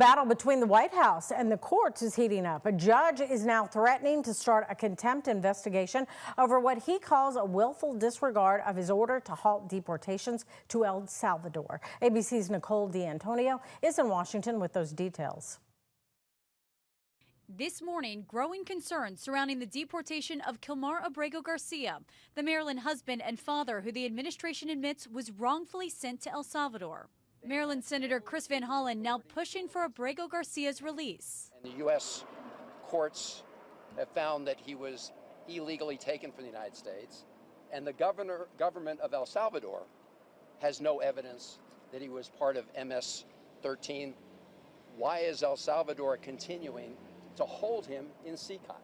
Battle between the White House and the courts is heating up. A judge is now threatening to start a contempt investigation over what he calls a willful disregard of his order to halt deportations to El Salvador. ABC's Nicole D'Antonio is in Washington with those details. This morning, growing concerns surrounding the deportation of Kilmar Abrego Garcia, the Maryland husband and father who the administration admits was wrongfully sent to El Salvador. Maryland Senator Chris Van Hollen now pushing for Abrego Garcia's release. And the U.S. courts have found that he was illegally taken from the United States, and the government of El Salvador has no evidence that he was part of MS-13. Why is El Salvador continuing to hold him in CCOT?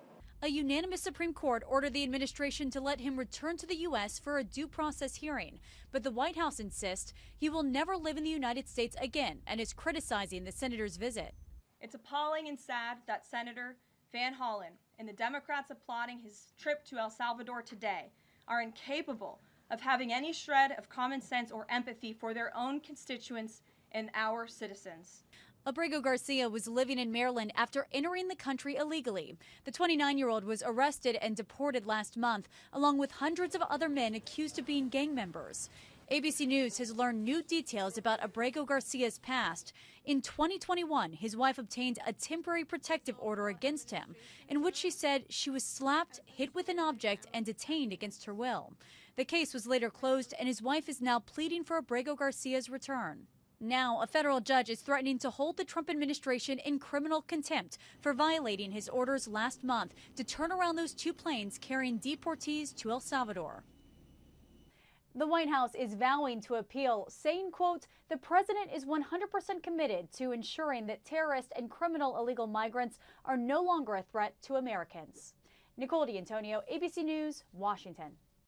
A unanimous Supreme Court ordered the administration to let him return to the U.S. for a due process hearing. But the White House insists he will never live in the United States again and is criticizing the senator's visit. It's appalling and sad that Senator Van Hollen and the Democrats applauding his trip to El Salvador today are incapable of having any shred of common sense or empathy for their own constituents and our citizens. Abrego Garcia was living in Maryland after entering the country illegally. The 29-year-old was arrested and deported last month, along with hundreds of other men accused of being gang members. ABC News has learned new details about Abrego Garcia's past. In 2021, his wife obtained a temporary protective order against him, in which she said she was slapped, hit with an object, and detained against her will. The case was later closed, and his wife is now pleading for Abrego Garcia's return. Now, a federal judge is threatening to hold the Trump administration in criminal contempt for violating his orders last month to turn around those two planes carrying deportees to El Salvador. The White House is vowing to appeal, saying, quote, the president is 100% committed to ensuring that terrorist and criminal illegal migrants are no longer a threat to Americans. Nicole D'Antonio, ABC News, Washington.